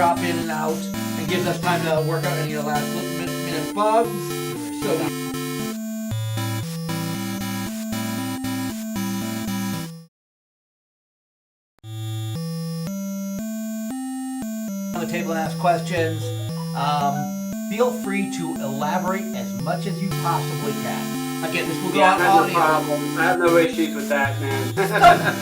drop in and out and gives us time to work out any last minute bugs. So on the table and ask questions. Feel free to elaborate as much as you possibly can. Again, this will go out no audio. problem. I have no issues with that, man.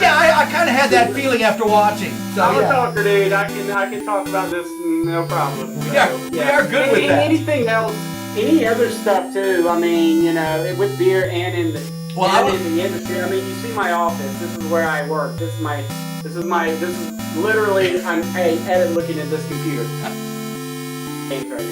Yeah, I kind of had that feeling after watching. So I'm a talker, dude. I can talk about this, no problem. We are good with that. Anything else, any other stuff too. I mean, you know, with beer and in the industry. I mean, you see my office. This is where I work. This is literally I'm edit looking at this computer. Right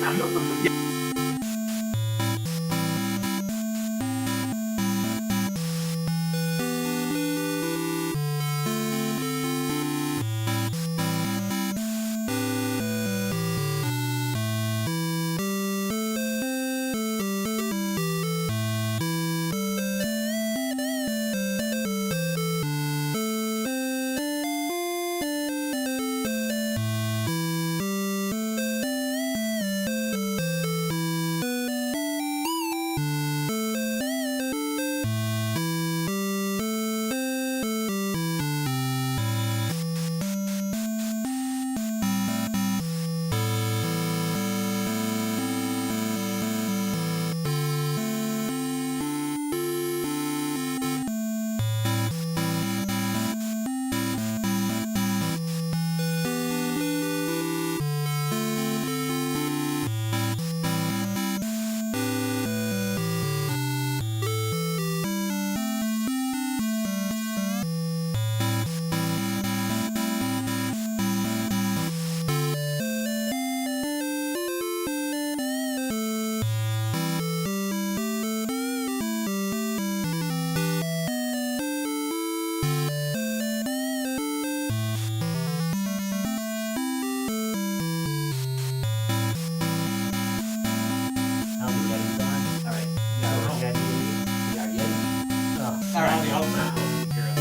now.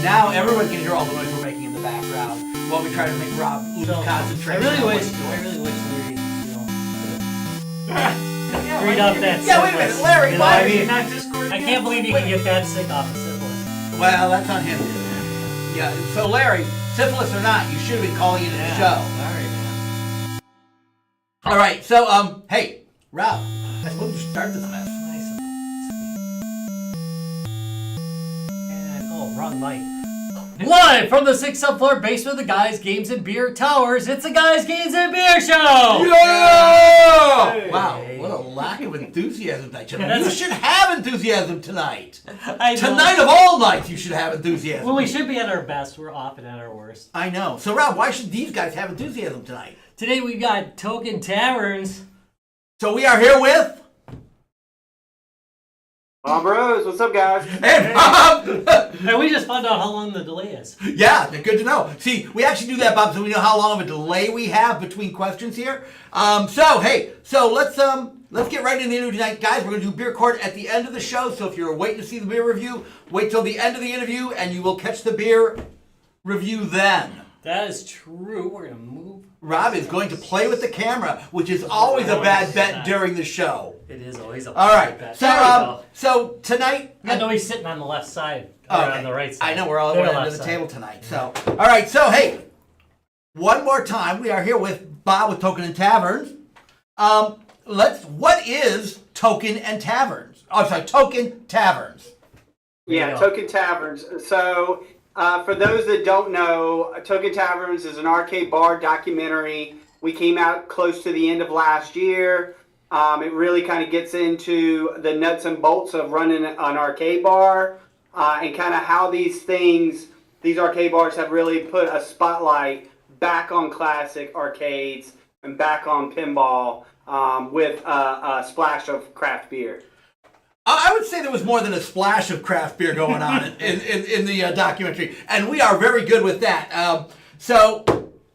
Now everyone can hear all the noise we're making in the background while we try to make Rob lose concentration. I really wish Larry, read out that syphilis. Yeah, wait a minute, Larry, why is he not Discord? I can't believe you can get that sick off of syphilis. Well, that's on him. Yeah, so Larry, syphilis or not, you should have been calling it in the show. Sorry, man. All right, so, hey, Rob, I suppose you start this mess. Wrong mic. Live from the 6th subfloor basement of the Guys, Games, and Beer Towers, it's the Guys, Games, and Beer Show! Yeah! Hey. Wow, what a lack of enthusiasm tonight. You should have enthusiasm tonight. Tonight of all nights, you should have enthusiasm. Well, we should be at our best. We're often at our worst. I know. So, Rob, why should these guys have enthusiasm tonight? Today we've got Token Taverns. So we are here with... Bob Rose, what's up, guys? Hey, Bob! And we just found out how long the delay is. Yeah, good to know. See, we actually do that, Bob, so we know how long of a delay we have between questions here. So let's get right into the interview tonight. Guys, we're going to do beer court at the end of the show, so if you're waiting to see the beer review, wait till the end of the interview, and you will catch the beer review then. That is true. We're going to move. Rob is going to play with the camera, which is always a bad bet during the show. It is always a bad bet. So tonight... I know he's sitting on the left side, or on the right side. I know, we're all under the table tonight. So, all right, so hey, one more time, we are here with Bob with Token and Taverns. What is Token and Taverns? Oh, sorry, Token Taverns. Yeah, Token Taverns. So... for those that don't know, Token Taverns is an arcade bar documentary. We came out close to the end of last year. It really kind of gets into the nuts and bolts of running an arcade bar and kind of how these arcade bars have really put a spotlight back on classic arcades and back on pinball with a splash of craft beer. I would say there was more than a splash of craft beer going on in the documentary, and we are very good with that. So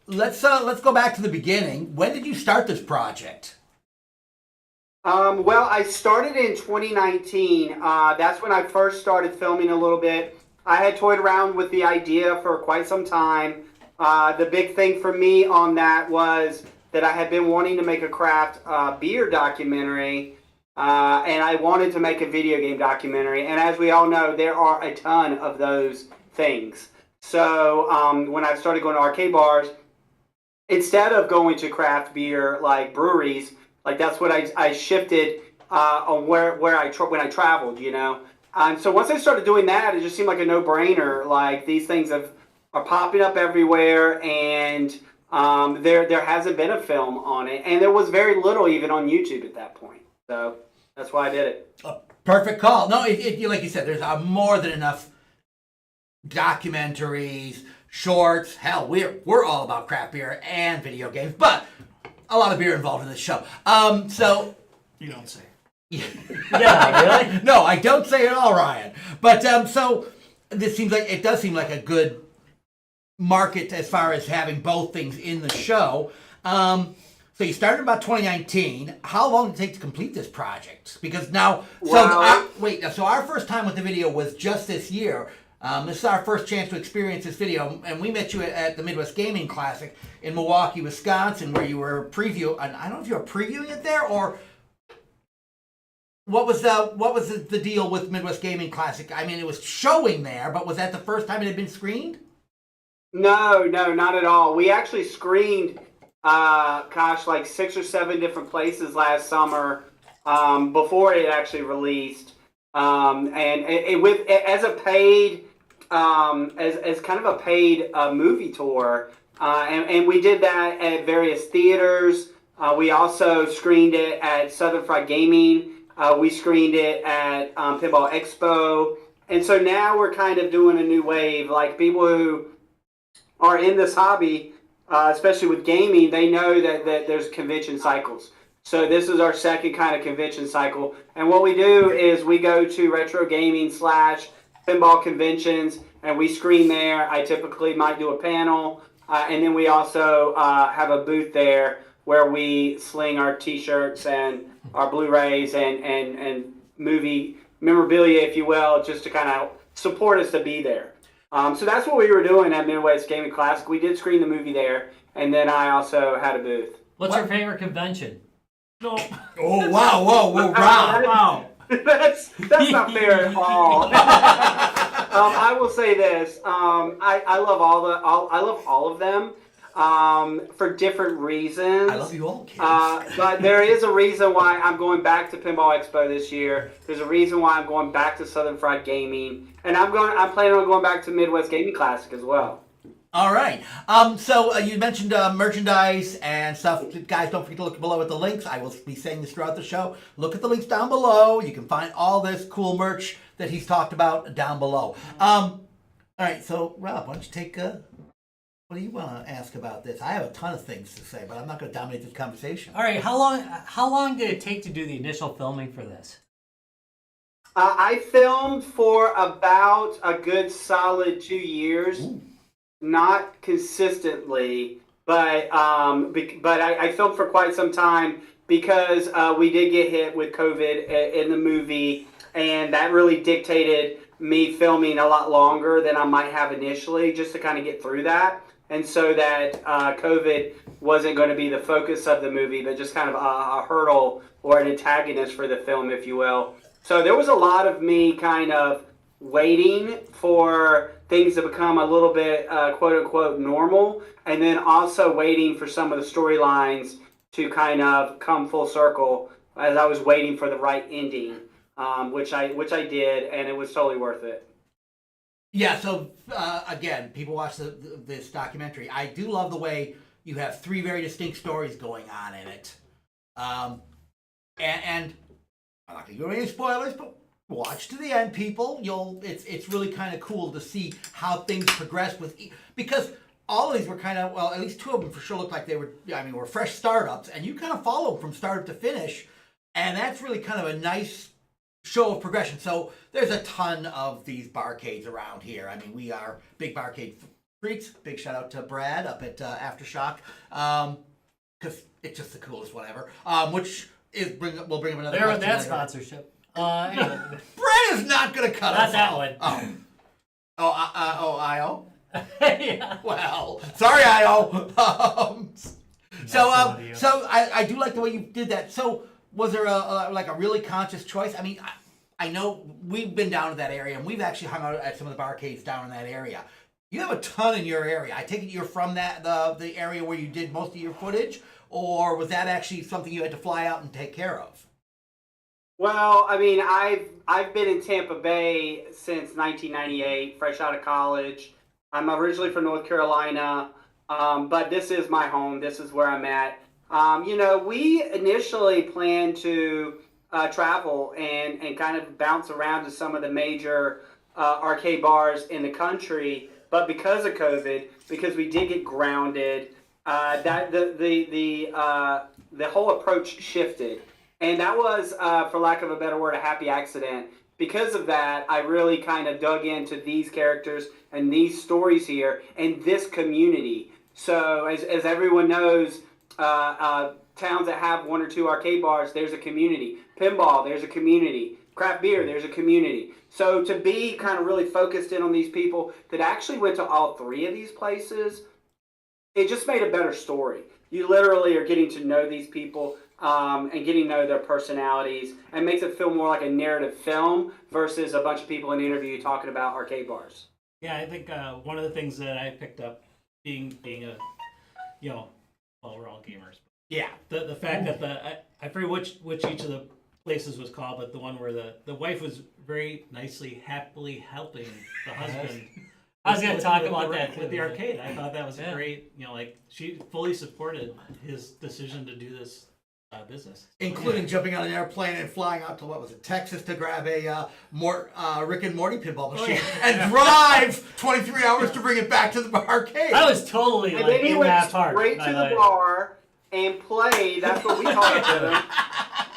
let's go back to the beginning. When did you start this project? Well, I started in 2019. That's when I first started filming a little bit. I had toyed around with the idea for quite some time. The big thing for me on that was that I had been wanting to make a craft beer documentary, and I wanted to make a video game documentary. And as we all know, there are a ton of those things. So when I started going to arcade bars, instead of going to craft beer like breweries, like that's what I shifted on when I traveled, you know. And so once I started doing that, it just seemed like a no-brainer. Like these things are popping up everywhere, and there hasn't been a film on it, and there was very little even on YouTube at that point. So that's why I did it. Perfect call. No, like you said, there's more than enough documentaries, shorts. Hell, we're all about craft beer and video games, but a lot of beer involved in this show. So You don't say. Yeah, really? no, I don't say it all, Ryan. But so it does seem like a good market as far as having both things in the show. So you started about 2019. How long did it take to complete this project? Because now, so our first time with the video was just this year. This is our first chance to experience this video, and we met you at the Midwest Gaming Classic in Milwaukee, Wisconsin, where you were and I don't know if you were previewing it there or what was the deal with Midwest Gaming Classic? I mean, it was showing there, but was that the first time it had been screened? No, not at all. We actually screened, like 6 or 7 different places last summer before it actually released, and as a paid, as kind of a paid movie tour, and we did that at various theaters. We also screened it at Southern Fried Gaming. We screened it at Pinball Expo, and so now we're kind of doing a new wave. Like people who are in this hobby, especially with gaming, they know that there's convention cycles. So this is our second kind of convention cycle. And what we do is we go to retro gaming / pinball conventions, and we screen there. I typically might do a panel, and then we also have a booth there where we sling our T-shirts and our Blu-rays and movie memorabilia, if you will, just to kind of support us to be there. So that's what we were doing at Midwest Gaming Classic. We did screen the movie there, and then I also had a booth. What's your favorite convention? No. Oh, wow, whoa, wow. That's not fair at all. I will say this. I love all of them for different reasons. I love you all, kids. But there is a reason why I'm going back to Pinball Expo this year. There's a reason why I'm going back to Southern Fried Gaming, and I'm planning on going back to Midwest Gaming Classic as well. All right. So you mentioned merchandise and stuff. Guys, don't forget to look below at the links. I will be saying this throughout the show. Look at the links down below. You can find all this cool merch that he's talked about down below. All right. So Rob, why don't you take? What do you want to ask about this? I have a ton of things to say, but I'm not going to dominate this conversation. All right. How long did it take to do the initial filming for this? I filmed for about a good solid 2 years. Ooh. Not consistently, but I filmed for quite some time because we did get hit with COVID in the movie, and that really dictated me filming a lot longer than I might have initially, just to kind of get through that. And so that COVID wasn't going to be the focus of the movie, but just kind of a hurdle or an antagonist for the film, if you will. So there was a lot of me kind of waiting for things to become a little bit quote-unquote normal, and then also waiting for some of the storylines to kind of come full circle as I was waiting for the right ending, which I did, and it was totally worth it. Yeah, so again, people watch this documentary. I do love the way you have 3 very distinct stories going on in it. And I'm not going to give any spoilers, but watch to the end, people. It's really kind of cool to see how things progress because all of these were kind of, well, at least 2 of them for sure looked like they were fresh startups, and you kind of follow them from startup to finish, and that's really kind of a nice show of progression. So there's a ton of these barcades around here. I mean, we are big barcade freaks. Big shout out to Brad up at Aftershock, because it's just the coolest whatever. Which is we'll bring him another. There with that later. sponsorship. Anyway. Brad is not going to cut us Not off. that one. Oh, IO? Yeah. Well, sorry, IO. So, Not so so I do like the way you did that. So, was there a really conscious choice? I mean, I know we've been down to that area, and we've actually hung out at some of the barcades down in that area. You have a ton in your area. I take it you're from the area where you did most of your footage, or was that actually something you had to fly out and take care of? Well, I mean, I've been in Tampa Bay since 1998, fresh out of college. I'm originally from North Carolina, but this is my home. This is where I'm at. We initially planned to travel and kind of bounce around to some of the major arcade bars in the country, but because of COVID, because we did get grounded, that the whole approach shifted. And that was, for lack of a better word, a happy accident. Because of that, I really kind of dug into these characters and these stories here and this community. So, as everyone knows, towns that have one or two arcade bars, there's a community. Pinball, there's a community. Craft beer, there's a community. So, to be kind of really focused in on these people that actually went to all three of these places, it just made a better story. You literally are getting to know these people and getting to know their personalities, and makes it feel more like a narrative film versus a bunch of people in an interview talking about arcade bars. Yeah, I think one of the things that I picked up being a, well, we're all gamers. Yeah. The fact that I forget which each of the places was called, but the one where the wife was very nicely, happily helping the husband. I was going to talk about the, that with the arcade. I thought that was Yeah. a great, she fully supported his decision to do this business. Including jumping on an airplane and flying out to, what was it, Texas to grab a Rick and Morty pinball machine and drive 23 hours to bring it back to the arcade. I was totally And like then he in went that part. straight to I the like- bar and played. That's what we call it to them.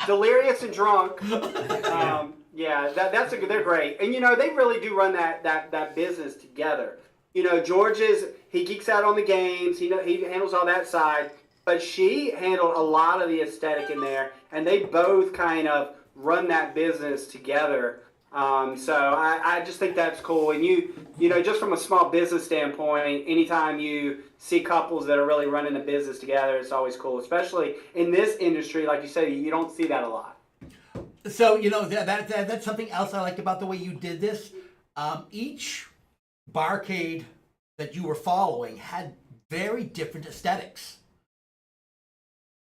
Delirious and drunk. Yeah, they're great. And they really do run that business together. George he geeks out on the games. He handles all that side. But she handled a lot of the aesthetic in there, and they both kind of run that business together. So I just think that's cool. And just from a small business standpoint, anytime you see couples that are really running a business together, it's always cool. Especially in this industry, like you said, you don't see that a lot. So that's something else I liked about the way you did this. Each barcade that you were following had very different aesthetics.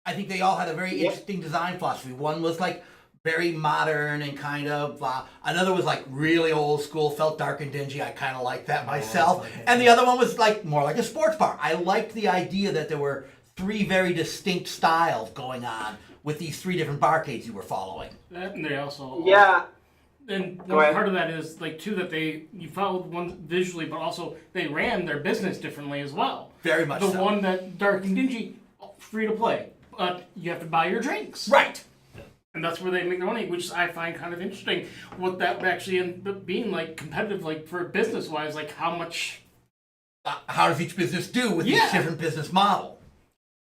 I think they all had a very interesting design philosophy. One was like very modern and kind of, another was like really old school, felt dark and dingy. I kind of liked that myself. And the other one was like more like a sports bar. I liked the idea that there were three very distinct styles going on with these three different barcades you were following. That, and they also and Go ahead. part of that is like too that you followed one visually, but also they ran their business differently as well. Very much The so. one that dark and dingy, free to play, but you have to buy your drinks, Right. and that's where they make their money, which I find kind of interesting. What that actually ended up being like competitive, like for business wise, like how much. How does each business do with each Yeah. different business model?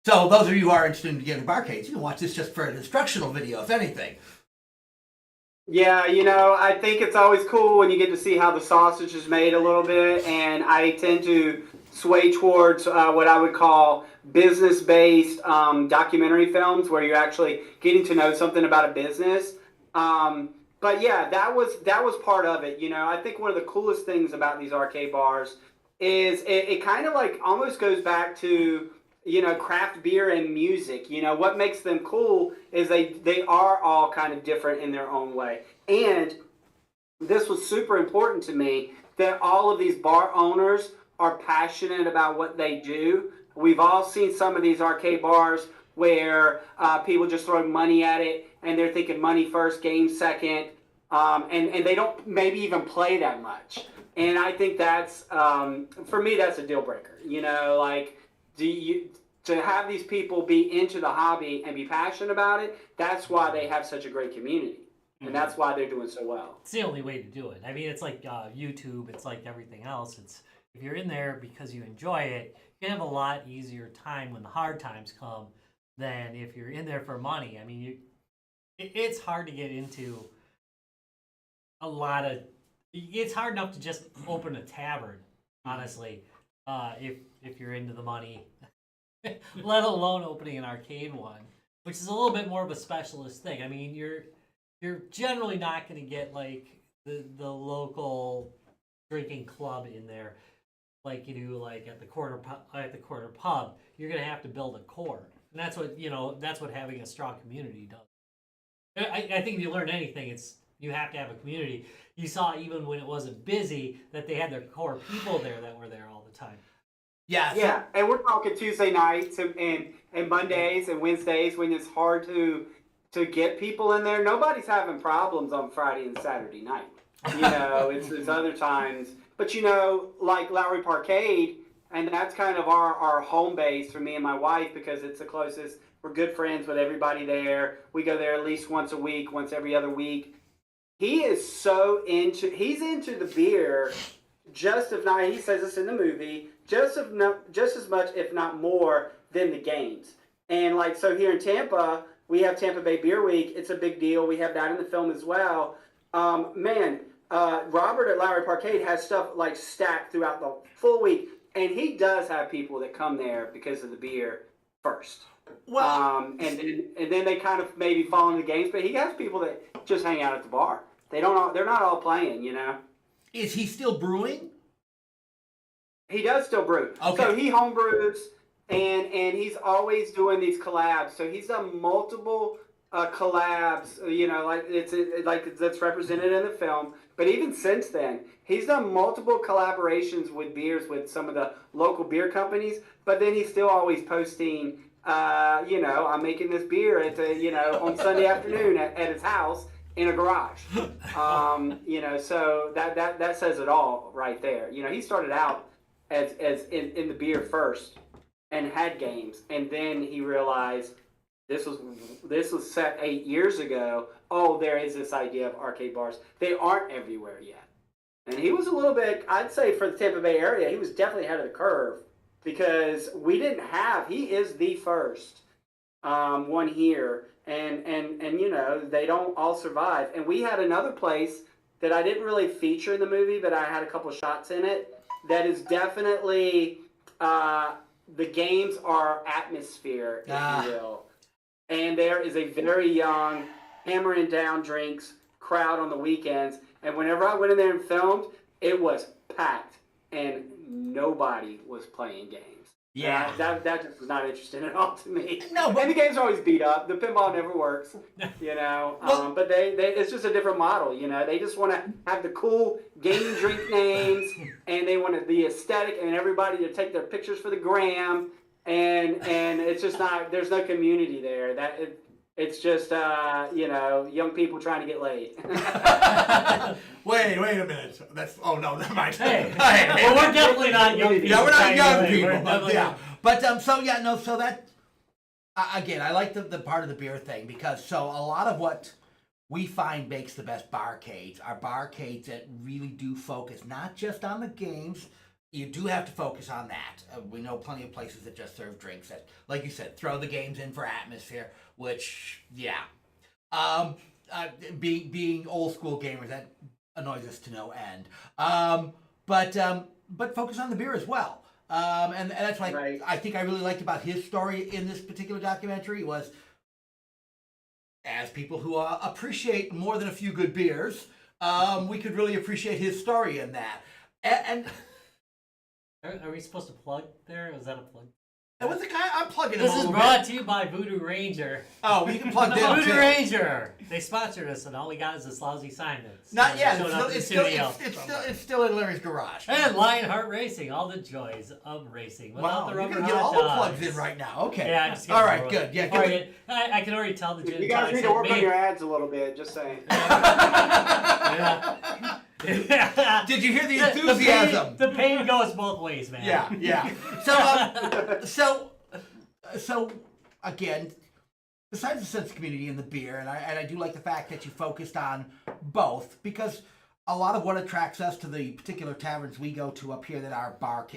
So those of you who are interested in getting barcades, you can watch this just for an instructional video, if anything. Yeah, I think it's always cool when you get to see how the sausage is made a little bit, and I tend to sway towards what I would call business-based documentary films, where you're actually getting to know something about a business. But yeah, that was part of it. I think one of the coolest things about these arcade bars is it kind of like almost goes back to craft beer and music. What makes them cool is they are all kind of different in their own way. And this was super important to me that all of these bar owners are passionate about what they do. We've all seen some of these arcade bars where people just throw money at it and they're thinking money first, game second, and they don't maybe even play that much. And I think that's, for me, that's a deal breaker. To have these people be into the hobby and be passionate about it, that's why they have such a great community. And that's why they're doing so well. It's the only way to do it. I mean, it's like YouTube. It's like everything else. It's if you're in there because you enjoy it, you can have a lot easier time when the hard times come than if you're in there for money. I mean, it's hard to get into a lot of. It's hard enough to just open a tavern, honestly, if you're into the money. let alone opening an arcade one, which is a little bit more of a specialist thing. I mean, you're generally not going to get like the local drinking club in there like you do like at the corner pub. You're going to have to build a core, and that's what having a strong community does. I think if you learn anything, it's you have to have a community. You saw even when it wasn't busy that they had their core people there that were there all the time. Yeah. Yeah, and we're talking Tuesday nights and Mondays and Wednesdays when it's hard to get people in there. Nobody's having problems on Friday and Saturday night. You know, it's other times. But you know, like Lowry Parkade, and that's kind of our home base for me and my wife because it's the closest. We're good friends with everybody there. We go there at least once a week, once every other week. He's into the beer, just if not, he says this in the movie, just as much, if not more, than the games. And like, so here in Tampa, we have Tampa Bay Beer Week. It's a big deal. We have that in the film as well. Robert at Lowry Parkade has stuff like stacked throughout the full week. And he does have people that come there because of the beer first. Well, and then they kind of maybe fall in the games, but he has people that just hang out at the bar. They're not all playing, you know. is he still brewing? He does still brew. Okay. So he home brews, and he's always doing these collabs. So he's done multiple collabs, you know, like that's represented in the film. But even since then, he's done multiple collaborations with beers with some of the local beer companies. But then he's still always posting, you know, I'm making this beer on Sunday afternoon at his house in a garage. You know, so that says it all right there. You know, he started out as in the beer first and had games, and then he realized this was set 8 years ago. Oh, there is this idea of arcade bars. They aren't everywhere yet. And he was a little bit, I'd say for the Tampa Bay area, he was definitely ahead of the curve because he is the first one here. And you know, they don't all survive. And we had another place that I didn't really feature in the movie, but I had a couple shots in it that is definitely, the games are atmosphere, if you will. And there is a very young, hammering down drinks crowd on the weekends. And whenever I went in there and filmed, it was packed. And nobody was playing games. Yeah. That just was not interesting at all to me. No, but and the games are always beat up. The pinball never works, you know. Well, but they it's just a different model, you know. They just want to have the cool game drink names, and they want the aesthetic and everybody to take their pictures for the gram. And it's just not. There's no community there. It's just you know, young people trying to get laid. wait a minute. No, never mind. Hey, well, we're definitely not young people. Yeah, we're not young We're people. definitely- So that again, I like the part of the beer thing because a lot of what we find makes the best barcades are barcades that really do focus not just on the games. You do have to focus on that. We know plenty of places that just serve drinks that, like you said, throw the games in for atmosphere, which, yeah. Being old school gamers, that annoys us to no end. But focus on the beer as well. And that's why Right. I think I really liked about his story in this particular documentary was, as people who appreciate more than a few good beers, we could really appreciate his story in that. And Are we supposed to plug there? Is that a plug? what's the guy? I'm plugging him This a is little brought bit. to you by Voodoo Ranger. Oh, well, you can plug them Voodoo too. Ranger. They sponsored us, and all we got is this lousy sign that's Not yet. showing up in the It's still in Larry's garage. And Lionheart Racing, all the joys of racing. Without Wow, the you're rubber gonna get all hot the plugs dogs. in right now. Okay. Yeah, I'm just all getting right. more. Good. Yeah. All Good. right, I can already tell the gin You guys tonics need to that work on made- your ads a little bit. Just saying. Yeah. Did you hear the enthusiasm? The pain goes both ways, man. Yeah. So again, besides the sense of community and the beer, and I do like the fact that you focused on both because a lot of what attracts us to the particular taverns we go to up here that are up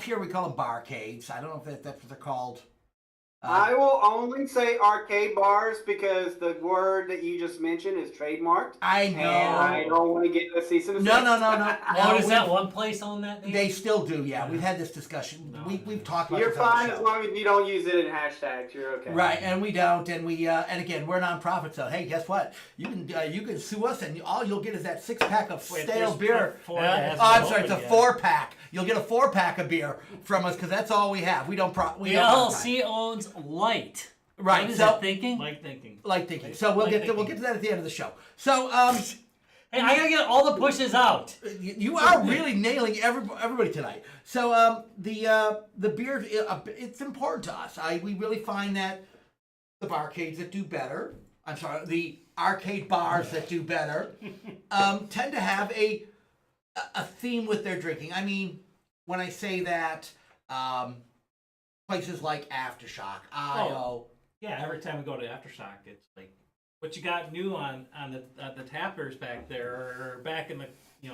here we call them barcades. I don't know if that's what they're called I will only say arcade bars because the word that you just mentioned is trademarked. I And I know. don't want to get a cease and No, desist. no. Oh, does we- that one place own that name? They still do, yeah. We've had this discussion. We've talked about You're this on the fine show. as long as you don't use it in hashtags. You're okay. Right, and we don't, and and again, we're a nonprofit, so hey, guess what? You can sue us, and all you'll get is that 6-pack of Wait, stale there's beer. four Yeah. that hasn't Oh, I'm been sorry, it's a opened yet. 4-pack. You'll get a 4-pack of beer from us because that's all we have. We don't The don't LLC owns Light. Right, What is so- it thinking? Like thinking. like thinking. So we'll get to that at the end of the show. So Hey, I gotta get all the pushes out. you are really nailing everybody tonight. So the beer, it's important to us. We really find that the barcades that do better, I'm sorry, the arcade bars that do better, tend to have a theme with their drinking. I mean, when I say that, places like Aftershock, IO. Yeah, every time we go to Aftershock, it's like, what you got new on the tappers back there, or back in the,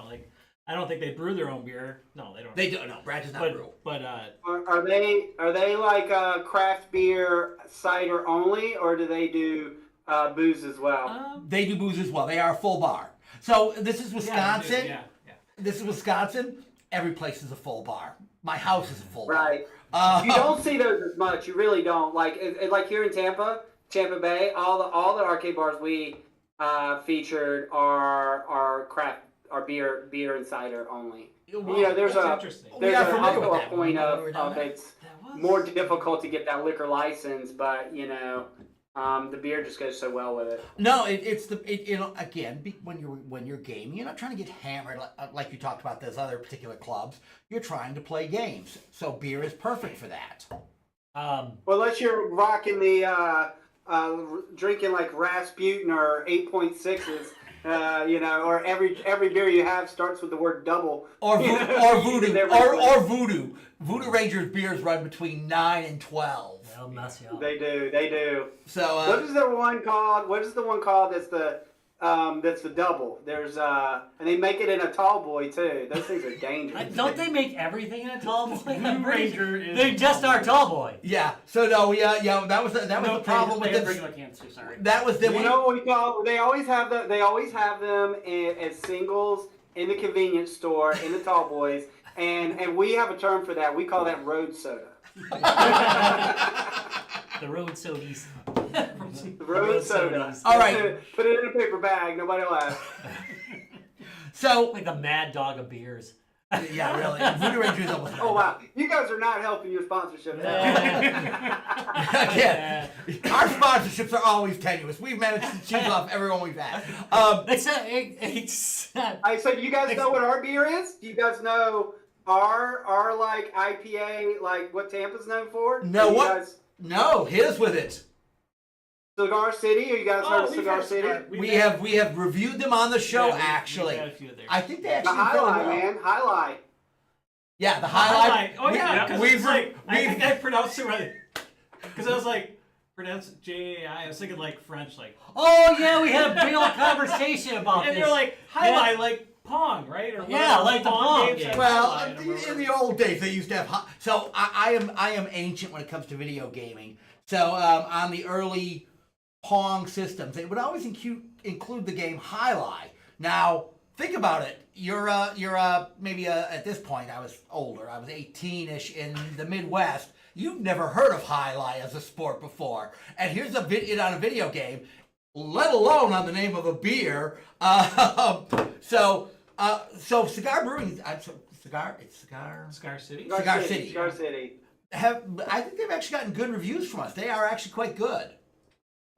like, I don't think they brew their own beer. No, they don't. They do no. Brad does not brew. But Are they like craft beer cider only, or do they do booze as well? They do booze as well. They are a full bar. So this is Wisconsin. Yeah. This is Wisconsin. Every place is a full bar. My house is a full Right. bar. You don't see those as much. You really don't. Like here in Tampa Bay, all the arcade bars we featured are beer and cider only. There's That's interesting. We are familiar with also that. a point When we were down of there. it's more difficult to get that liquor license, but the beer just goes so well with it. No, again, when you're gaming, you're not trying to get hammered like you talked about those other particular clubs. You're trying to play games, so beer is perfect for that. Well, unless you're rocking the drinking like Rasputin or 8.6s, or every beer you have starts with the word double. Or voodoo, Every or voodoo. Voodoo Rangers beers run between 9 and 12. They'll mess you up. They do. So What is the one called? What is the one called that's the double? There's and they make it in a tall boy too. Those things are dangerous. Don't they make everything in a tall boy? Blue Ranger is. They just are tall boy. yeah, so no, that was the problem with this. this. Regular cans too. Sorry. That was the You know what we call? They always have them as singles in the convenience store in the tall boys, and we have a term for that. We call that road soda. The road sodies. The road soda. All right. Put it in a paper bag. Nobody will ask. So Like the mad dog of beers. yeah, really, Voodoo Rangers almost. Oh wow, you guys are not helping your sponsorship. Again, our sponsorships are always tenuous. We've managed to choose off everyone we've had. It's So do you guys know what our beer is? Do you guys know our like IPA, like what Tampa's known for? No, Are you what? guys No, hit us with it. Cigar City? Are you guys heard of we've Cigar had City? Cigar- We have reviewed them on the show. Yeah, we've Actually, had a few of theirs. I think they The actually High really Line, well. man. High Line. Yeah, the highlight. Oh yeah, because we've it's like I we've think I pronounced it right. Because I was like, pronounce it J-A-I. I was thinking like French, like. Oh yeah, we had a big old conversation about And this. they're like highlight, like Pong, right? Or Yeah, like the Pong games game. have Well, highlight, I don't in remember. the old days, they used to have. So I am ancient when it comes to video gaming. So on the early Pong systems, they would always include the game Highlight. Now think about it. You're maybe at this point I was older. I was 18ish in the Midwest. You've never heard of Highlight as a sport before, and here's it on a video game, let alone on the name of a beer. So cigar brewing. Cigar City. Cigar City. Cigar City. I think they've actually gotten good reviews from us. They are actually quite good.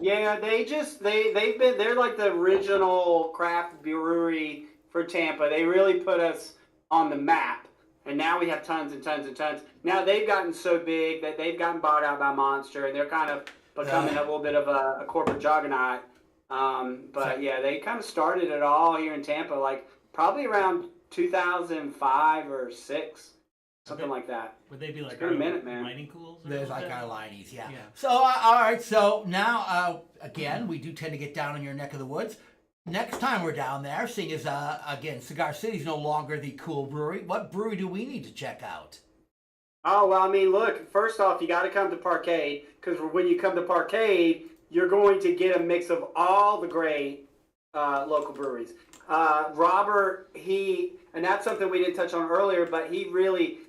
Yeah, they're like the original craft brewery for Tampa. They really put us on the map. And now we have tons and tons and tons. Now they've gotten so big that they've gotten bought out by Monster, and they're kind of becoming a little bit of a corporate juggernaut. But yeah, they kind of started it all here in Tampa, like probably around 2005 or 6, something like that. Would they be like It's been a minute, man. mining cools? or There's like something? our lineies, yeah. Yeah. So, all right. So now, again, we do tend to get down in your neck of the woods. Next time we're down there, seeing as, again, Cigar City's no longer the cool brewery, what brewery do we need to check out? Oh, well, I mean, look, first off, you got to come to Parkade because when you come to Parkade, you're going to get a mix of all the great local breweries. Robert, and that's something we didn't touch on earlier, but he really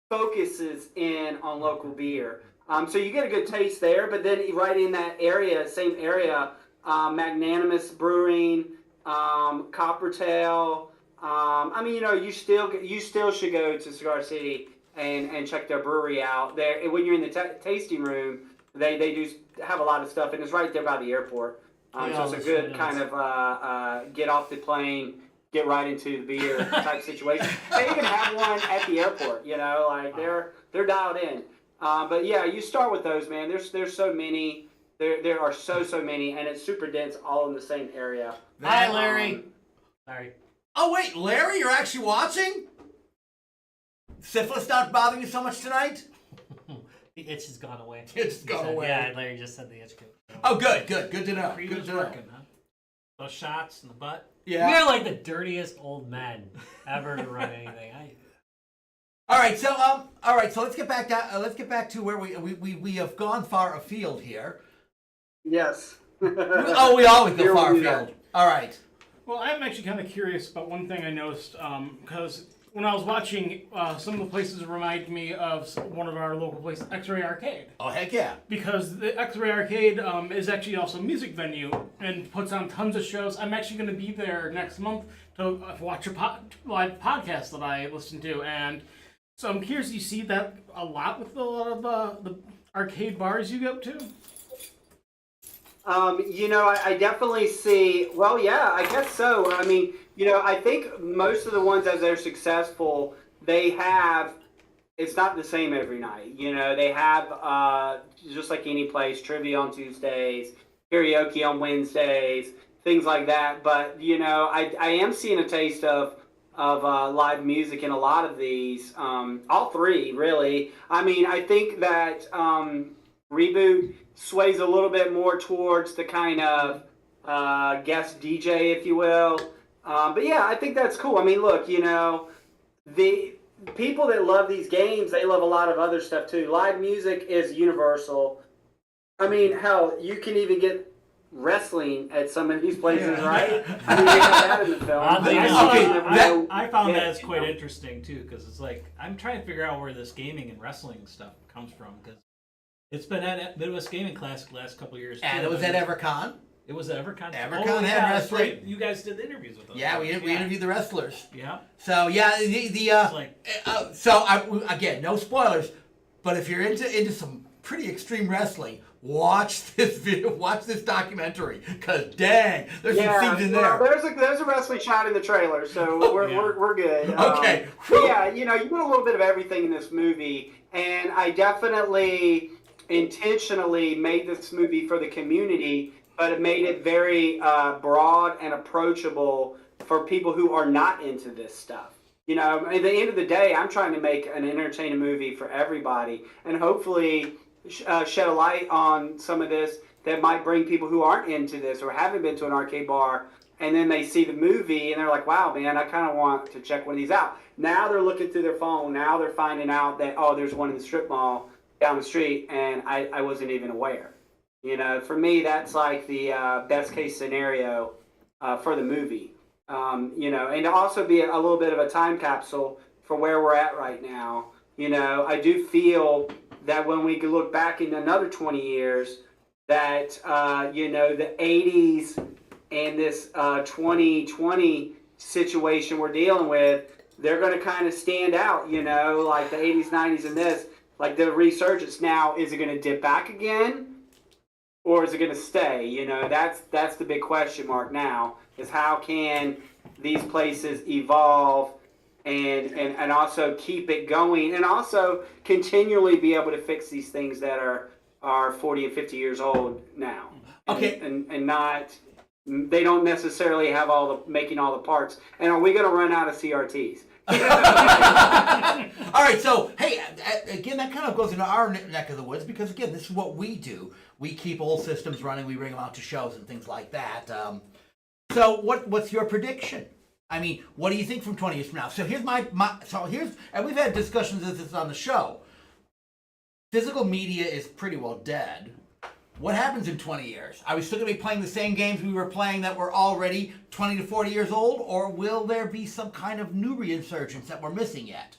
focuses in on local beer. So you get a good taste there, but then right in that area, same area, Magnanimous Brewing, Coppertail. I mean, you still should go to Cigar City and check their brewery out. There, when you're in the tasting room, they do have a lot of stuff, and it's right there by the airport. Yeah, So it's a good kind of get off the plane, get right into the beer type situation. They even have one at the airport. Like they're dialed in. But yeah, you start with those, man. There's so many. There are so many, and it's super dense, all in the same area. Hi, Larry. Sorry. Oh wait, Larry, you're actually watching? Syphilis not bothering you so much tonight? The itch has gone away. It's gone away. Yeah, Larry just said the itch. Oh, good to know. Creed Good is to know. working, huh? Those shots in the butt. Yeah. We're like the dirtiest old men ever to run anything. All right, so let's get back to where we have gone far afield here. Yes. Oh, we always go Here far we do afield. that. All right. Well, I'm actually kind of curious about one thing I noticed, because when I was watching, some of the places remind me of one of our local places, X-Ray Arcade. Oh, heck yeah. Because the X-Ray Arcade is actually also a music venue and puts on tons of shows. I'm actually going to be there next month to watch a live podcast that I listen to, and so I'm curious. You see that a lot with a lot of the arcade bars you go to? I definitely see. Well, yeah, I guess so. I mean, I think most of the ones as they're successful, they have. It's not the same every night. They have just like any place, trivia on Tuesdays, karaoke on Wednesdays, things like that. But I am seeing a taste of live music in a lot of these. All three, really. I mean, I think that Reboot sways a little bit more towards the kind of guest DJ, if you will. But yeah, I think that's cool. I mean, look, the people that love these games, they love a lot of other stuff too. Live music is universal. I mean, hell, you can even get wrestling at some of these places, right? I mean, they have that in the film. I found that quite interesting too, because it's like I'm trying to figure out where this gaming and wrestling stuff comes from, because it's been at Midwest Gaming Classic the last couple of years. And too. it was at EverCon. It was at EverCon. EverCon had that's wrestling. right. You guys did the interviews with them. Yeah, we interviewed the wrestlers. Yeah. So yeah, It's like, again, no spoilers, but if you're into some pretty extreme wrestling, watch this video, watch this documentary, cause dang, there's some scenes in there. There's a wrestling shot in the trailer, so we're good. Okay. Yeah, you put a little bit of everything in this movie, and I definitely intentionally made this movie for the community, but it made it very broad and approachable for people who are not into this stuff. At the end of the day, I'm trying to make an entertaining movie for everybody, and hopefully shed a light on some of this that might bring people who aren't into this or haven't been to an arcade bar, and then they see the movie and they're like, wow, man, I kind of want to check one of these out. Now they're looking through their phone. Now they're finding out that, oh, there's one in the strip mall down the street, and I wasn't even aware. For me, that's like the best case scenario for the movie. And to also be a little bit of a time capsule for where we're at right now. I do feel that when we look back in another 20 years, that, the 80s and this 2020 situation we're dealing with, they're going to kind of stand out, like the 80s, 90s and this, like the resurgence now, is it going to dip back again? Or is it going to stay? That's the big question mark now, is how can these places evolve and also keep it going, and also continually be able to fix these things that are 40 and 50 years old now. Okay. And not, they don't necessarily have making all the parts. And are we going to run out of CRTs? All right, so hey, again, that kind of goes into our neck of the woods, because again, this is what we do. We keep old systems running. We bring them out to shows and things like that. So what's your prediction? I mean, what do you think from 20 years from now? So here's and we've had discussions of this on the show. Physical media is pretty well dead. What happens in 20 years? Are we still going to be playing the same games we were playing that were already 20 to 40 years old? Or will there be some kind of new resurgence that we're missing yet?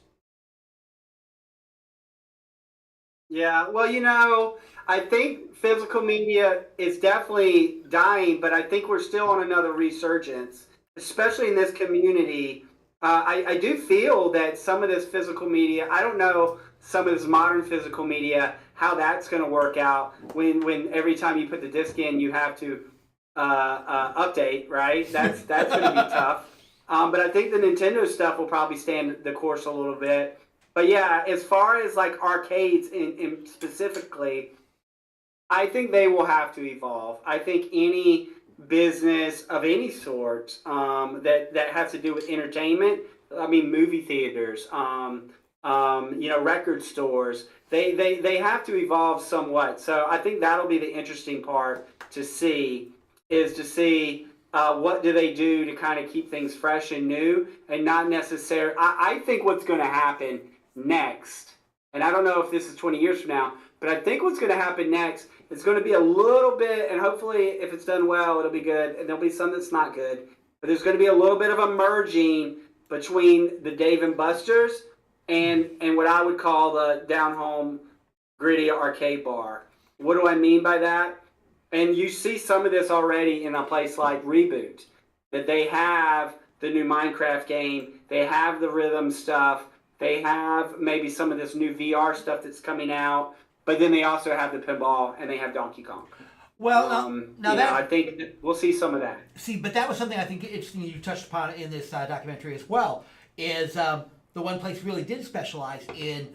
Yeah, well, I think physical media is definitely dying, but I think we're still on another resurgence, especially in this community. I do feel that some of this physical media, I don't know, some of this modern physical media, how that's going to work out when every time you put the disc in, you have to update, right? That's going to be tough. But I think the Nintendo stuff will probably stand the course a little bit. But yeah, as far as like arcades in specifically, I think they will have to evolve. I think any business of any sort that has to do with entertainment, I mean movie theaters, record stores, they have to evolve somewhat. So I think that'll be the interesting part to see what do they do to kind of keep things fresh and new and not necessarily. I think what's going to happen next, and I don't know if this is 20 years from now, but I think what's going to happen next is going to be a little bit, and hopefully if it's done well, it'll be good, and there'll be some that's not good, but there's going to be a little bit of a merging between the Dave and Buster's and what I would call the down-home gritty arcade bar. What do I mean by that? And you see some of this already in a place like Reboot, that they have the new Minecraft game, they have the rhythm stuff, they have maybe some of this new VR stuff that's coming out, but then they also have the pinball and they have Donkey Kong. Well, now that I think that we'll see some of that. See, but that was something I think interesting you touched upon in this documentary as well. Is the one place really did specialize in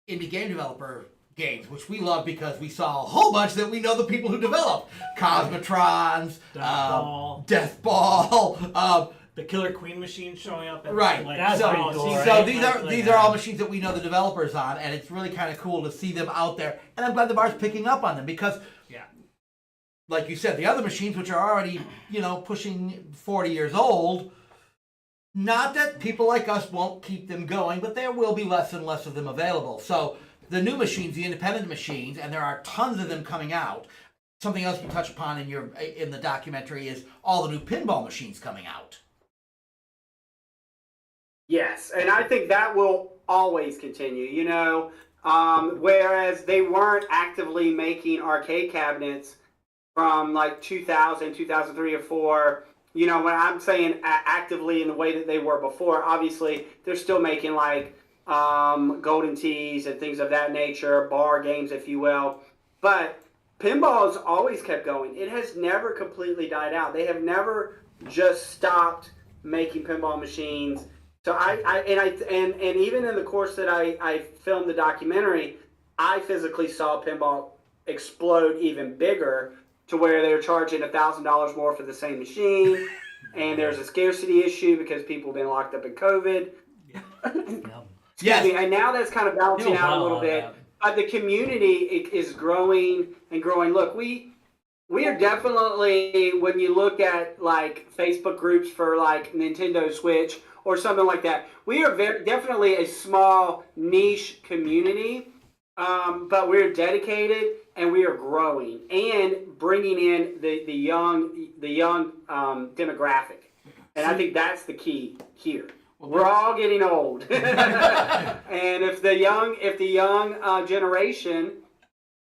indie game developer games, which we love because we saw a whole bunch that we know the people who developed. Cosmotrons, Death Ball, the Killer Queen machine showing up. And right. That's pretty cool, So right? these are all machines that we know the developers on, and it's really kind of cool to see them out there. And I'm glad the bar's picking up on them because, like you said, the other machines, which are already pushing 40 years old. Not that people like us won't keep them going, but there will be less and less of them available. So the new machines, the independent machines, and there are tons of them coming out. Something else you touch upon in the documentary is all the new pinball machines coming out. Yes, and I think that will always continue, whereas they weren't actively making arcade cabinets from like 2000, 2003 or 4. When I'm saying actively in the way that they were before, obviously they're still making like Golden Tees and things of that nature, bar games, if you will. But pinball has always kept going. It has never completely died out. They have never just stopped making pinball machines. So and even in the course that I filmed the documentary, I physically saw pinball explode even bigger to where they were charging $1,000 more for the same machine, and there's a scarcity issue because people have been locked up in COVID. Yes. And now that's kind of balancing out a little bit. But the community is growing and growing. Look, we are definitely, when you look at like Facebook groups for like Nintendo Switch or something like that, we are definitely a small niche community, but we're dedicated and we are growing and bringing in the young demographic. And I think that's the key here. We're all getting old, and if the young generation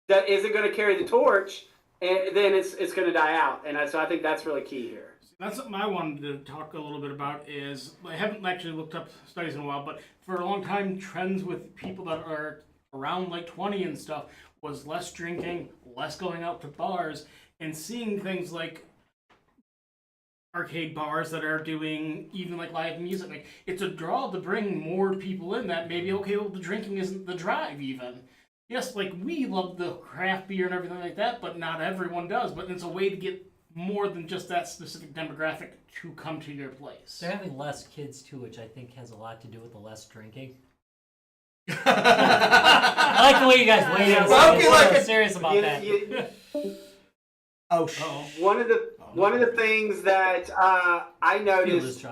that isn't going to carry the torch, then it's going to die out. And so I think that's really key here. That's something I wanted to talk a little bit about. Is I haven't actually looked up studies in a while, but for a long time, trends with people that are around like 20 and stuff was less drinking, less going out to bars, and seeing things like arcade bars that are doing even like live music. Like, it's a draw to bring more people in that maybe, okay, well, the drinking isn't the drive even. Yes, like we love the craft beer and everything like that, but not everyone does. But it's a way to get more than just that specific demographic to come to your place. They're having less kids too, which I think has a lot to do with the less drinking. I like the way you guys weigh in. I'm serious about that. One of the things that I noticed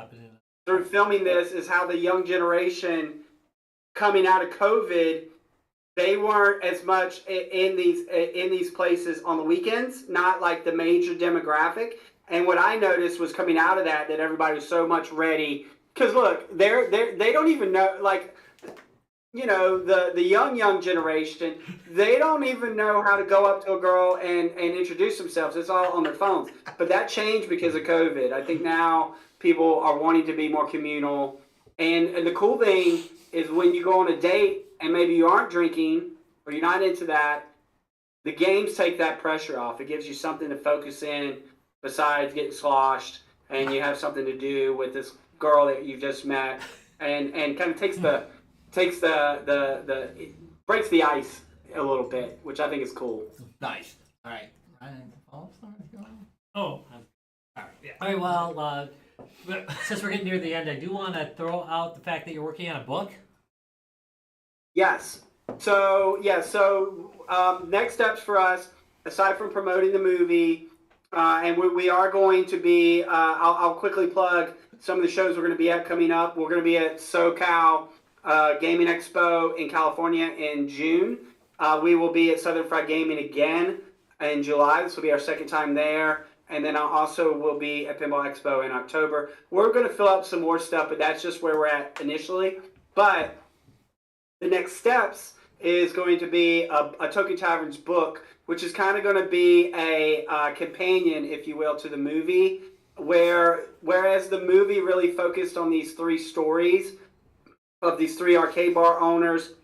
through filming this is how the young generation coming out of COVID, they weren't as much in these places on the weekends, not like the major demographic. And what I noticed was coming out of that everybody was so much ready. Because look, they don't even know, like, you know, the young generation, they don't even know how to go up to a girl and introduce themselves. It's all on their phones. But that changed because of COVID. I think now people are wanting to be more communal. And the cool thing is when you go on a date and maybe you aren't drinking or you're not into that, the games take that pressure off. It gives you something to focus in besides getting sloshed, and you have something to do with this girl that you've just met, and kind of breaks the ice a little bit, which I think is cool. Nice. All right. Ryan, follow-up story? Oh, all right, yeah. All right, well, since we're getting near the end, I do want to throw out the fact that you're working on a book. Yes. So next steps for us, aside from promoting the movie, and we are going to be, I'll quickly plug some of the shows we're going to be at coming up. We're going to be at SoCal Gaming Expo in California in June. We will be at Southern Fried Gaming again in July. This will be our second time there. And then I also will be at Pinball Expo in October. We're going to fill up some more stuff, but that's just where we're at initially. But the next steps is going to be a Token Taverns book, which is kind of going to be a companion, if you will, to the movie. Whereas the movie really focused on these three stories of these three arcade bar owners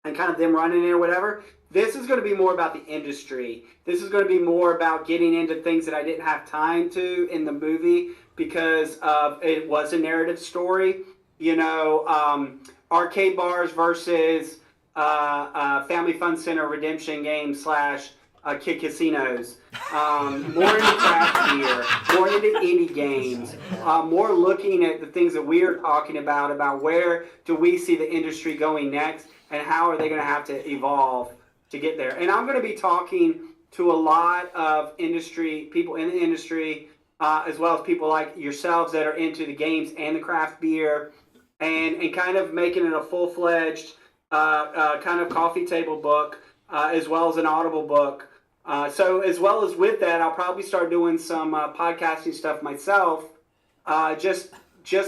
and kind of them running it or whatever, this is going to be more about the industry. This is going to be more about getting into things that I didn't have time to in the movie because it was a narrative story. You know, arcade bars versus Family Fun Center redemption games / kid casinos. More into craft beer, more into indie games, more looking at the things that we are talking about where do we see the industry going next and how are they going to have to evolve to get there. And I'm going to be talking to a lot of industry people in the industry, as well as people like yourselves that are into the games and the craft beer, and kind of making it a full-fledged kind of coffee table book, as well as an Audible book. So as well as with that, I'll probably start doing some podcasting stuff myself, just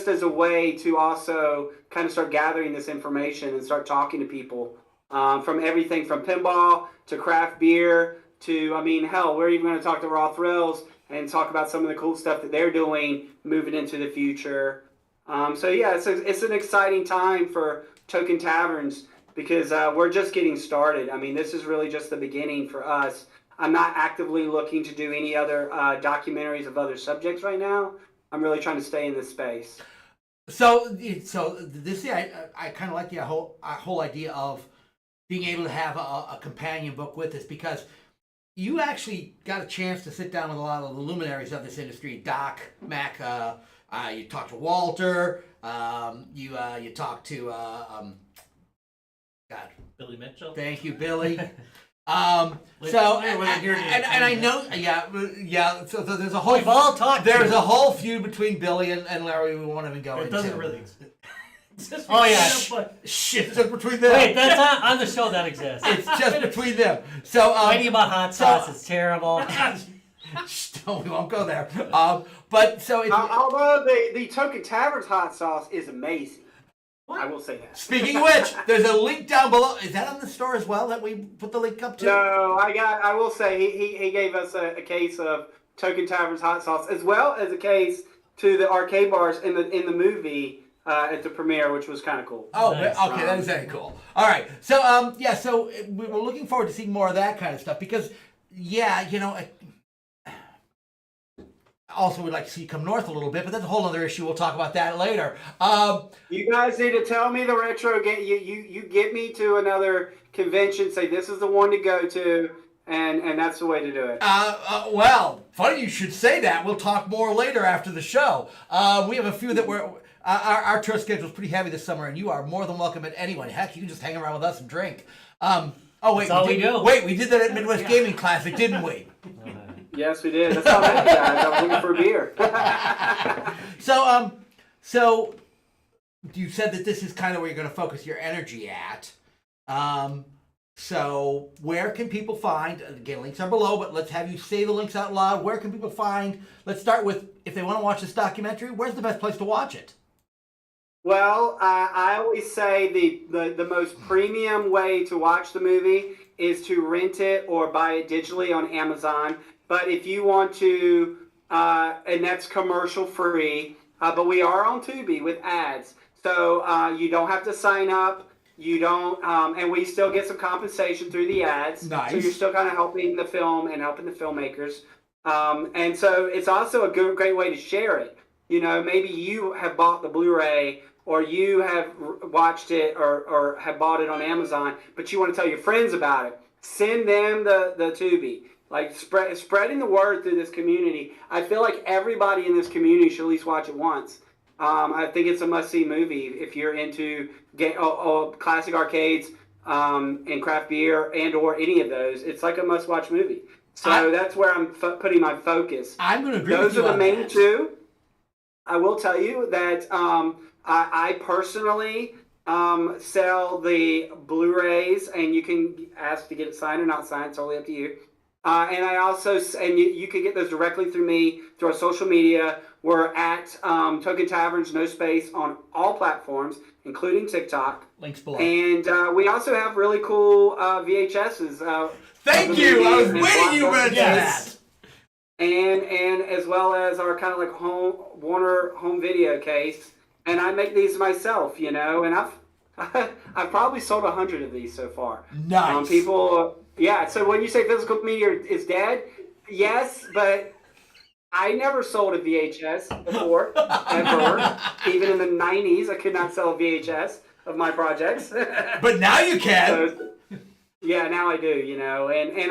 as a way to also kind of start gathering this information and start talking to people, from everything from pinball to craft beer to, I mean, hell, we're even going to talk to Raw Thrills and talk about some of the cool stuff that they're doing moving into the future. So yeah, it's an exciting time for Token Taverns because we're just getting started. I mean, this is really just the beginning for us. I'm not actively looking to do any other documentaries of other subjects right now. I'm really trying to stay in this space. So this year, I kind of like the whole idea of being able to have a companion book with this because you actually got a chance to sit down with a lot of the luminaries of this industry. Doc, Mac, you talked to Walter, you talked to Billy Mitchell. Thank you, Billy. And I know, yeah. So there's a whole. We've all talked. There's a whole feud between Billy and Larry. We won't even go into. It doesn't really exist. Oh yeah, shit! It's just between them. Wait, that's on the show that exists. It's just between them. So fighting about hot sauce is terrible. We won't go there. But so it's, although the Token Taverns hot sauce is amazing. I will say that. Speaking of which, there's a link down below. Is that on the store as well that we put the link up to? No, I will say he gave us a case of Token Taverns hot sauce as well as a case to the arcade bars in the movie at the premiere, which was kind of cool. Oh, nice. Okay, that is very cool. All right, so so we were looking forward to seeing more of that kind of stuff because, yeah, you know. Also, we'd like to see you come north a little bit, but that's a whole other issue. We'll talk about that later. You guys need to tell me the retro game. You get me to another convention. Say this is the one to go to, and that's the way to do it. Well, funny you should say that. We'll talk more later after the show. We have a few that we're. Our tour schedule is pretty heavy this summer, and you are more than welcome at anyone. Heck, you can just hang around with us and drink. Oh wait, that's all we do. Wait, we did that at Midwest Gaming Classic, didn't we? Yes, we did. That's how I met you guys. I was looking for a beer. So you said that this is kind of where you're going to focus your energy at. So where can people find, again, links are below, but let's have you say the links out loud. Where can people find, let's start with, if they want to watch this documentary, where's the best place to watch it? Well, I always say the most premium way to watch the movie is to rent it or buy it digitally on Amazon. But if you want to, and that's commercial free, but we are on Tubi with ads. So you don't have to sign up. You don't, and we still get some compensation through the ads. Nice. So you're still kind of helping the film and helping the filmmakers. And so it's also a great way to share it. You know, maybe you have bought the Blu-ray or you have watched it or have bought it on Amazon, but you want to tell your friends about it. Send them the Tubi. Like spreading the word through this community. I feel like everybody in this community should at least watch it once. I think it's a must-see movie if you're into classic arcades and craft beer and or any of those. It's like a must-watch movie. So that's where I'm putting my focus. I'm going to agree Those with you are the on main that. two. I will tell you that I personally sell the Blu-rays, and you can ask to get it signed or not signed. It's totally up to you. And I also, and you can get those directly through me through our social media. We're at Token Taverns, no space, on all platforms, including TikTok. Links below. And we also have really cool VHSs. Thank you. I was waiting you mentioned that. And as well as our kind of like Warner home video case. And I make these myself, you know, and I've probably sold 100 of these so far. Nice. Yeah, so when you say physical media is dead, yes, but I never sold a VHS before, ever. Even in the 90s, I could not sell a VHS of my projects. But now you can. So, yeah, now I do, you know, and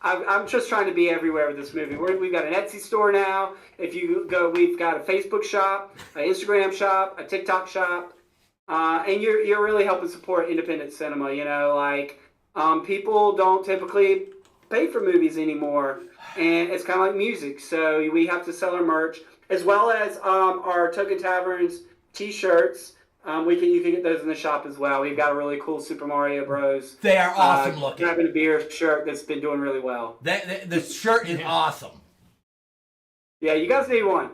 I'm just trying to be everywhere with this movie. We've got an Etsy store now. If you go, we've got a Facebook shop, an Instagram shop, a TikTok shop, and you're really helping support independent cinema, you know, like... people don't typically pay for movies anymore, and it's kind of like music. So we have to sell our merch, as well as our Token Taverns T-shirts. You can get those in the shop as well. We've got a really cool Super Mario Bros. They are awesome looking. Having a beer shirt that's been doing really well. The shirt is awesome. Yeah, you guys need one.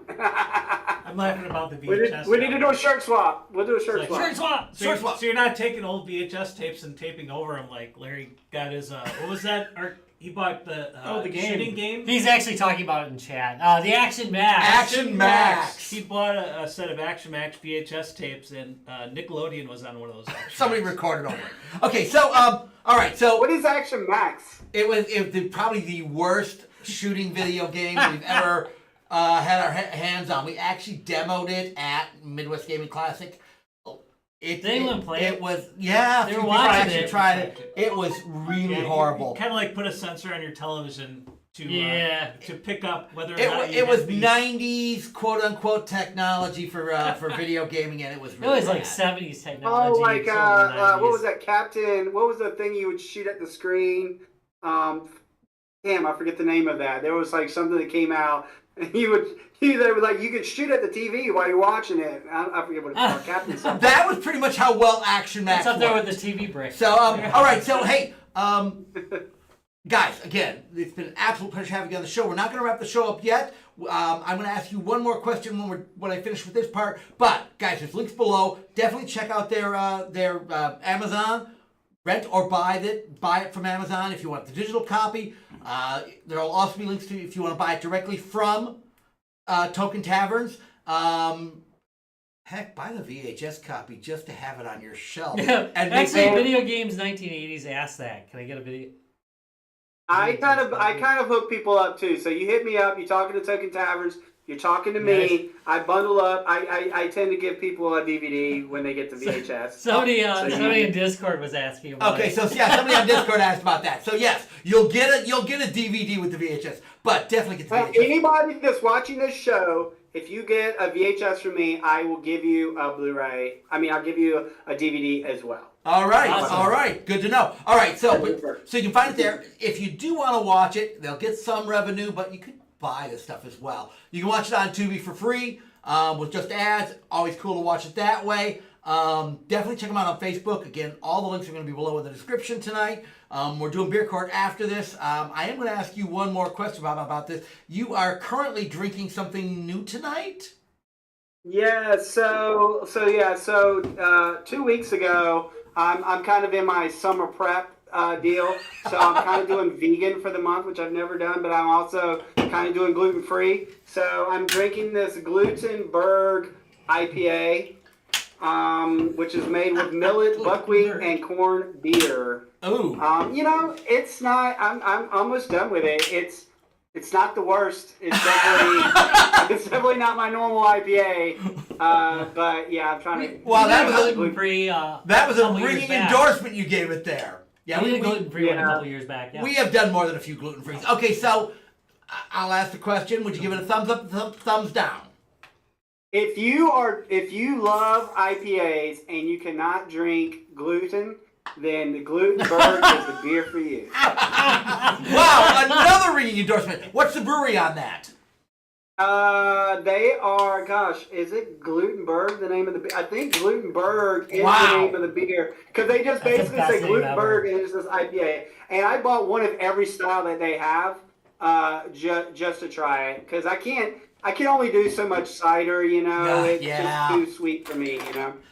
I'm laughing about the VHS. We need to do a shirt swap. We'll do a shirt swap. Shirt swap! So you're not taking old VHS tapes and taping over them like Larry got his, what was that? He bought the shooting game? He's actually talking about it in chat. The Action Max. Action Max. He bought a set of Action Max VHS tapes, and Nickelodeon was on one of those. Somebody recorded over it. Okay, so, all right, so... What is Action Max? It was probably the worst shooting video game we've ever... had our hands on. We actually demoed it at Midwest Gaming Classic. They wouldn't play it. It was, yeah. They were watching it. Tried it. It was really horrible. Kind of like put a sensor on your television to pick up whether or not it was 90s quote unquote technology for video gaming, and it was really like 70s technology. Oh, like what was that, Captain? What was the thing you would shoot at the screen? Damn, I forget the name of that. There was like something that came out. And they were like, you could shoot at the TV while you're watching it. I forget what it's called. Captain something. That was pretty much how well Action Max That's up there worked. with the TV brick. So, all right. So, hey, guys, again, it's been an absolute pleasure having you on the show. We're not going to wrap the show up yet. I'm going to ask you one more question when I finish with this part. But, guys, there's links below. Definitely check out their Amazon. Rent or buy it from Amazon if you want the digital copy. There will also be links to if you want to buy it directly from Token Taverns. Heck, buy the VHS copy just to have it on your shelf. Yeah, and actually, Video Games 1980s asked that. Can I get a video? I kind of hook people up too. So you hit me up. You're talking to Token Taverns. You're talking to me. Nice. I bundle up. I tend to give people a DVD when they get the VHS. Somebody in Discord was asking about Okay, it. so yeah, somebody on Discord asked about that. So yes, you'll get a DVD with the VHS, but definitely get the VHS. Anybody that's watching this show, if you get a VHS from me, I will give you a Blu-ray. I'll give you a DVD as well. All right, Awesome. all right, good to know. All right, so you can find it there. If you do want to watch it, they'll get some revenue, but you could buy this stuff as well. You can watch it on Tubi for free. with just ads. Always cool to watch it that way. Definitely check them out on Facebook. Again, all the links are going to be below in the description tonight. We're doing Beer Court after this. I am going to ask you one more question about this. You are currently drinking something new tonight? Yeah, so 2 weeks ago, I'm kind of in my summer prep deal. So I'm kind of doing vegan for the month, which I've never done, but I'm also kind of doing gluten free. So I'm drinking this Glutenberg IPA, which is made with millet, buckwheat, and corn beer. Ooh. It's not. I'm almost done with it. It's not the worst. It's definitely not my normal IPA. But yeah, I'm trying to. Well, that was a gluten-free. That was a ringing endorsement you gave it there. Yeah, we did gluten-free one a couple years back. Yeah. We have done more than a few gluten-frees. Okay, so I'll ask the question: would you give it a thumbs up, thumbs down? If you love IPAs and you cannot drink gluten, then the Glutenberg is the beer for you. Wow, another ringing endorsement. What's the brewery on that? They are, is it Glutenberg, the name of the beer? I think Glutenberg is Wow. the name of the beer. Because they just That's basically the best say name ever. Glutenberg and it's this IPA. And I bought one of every style that they have just to try it. Because I can only do so much cider, it's just too sweet for me,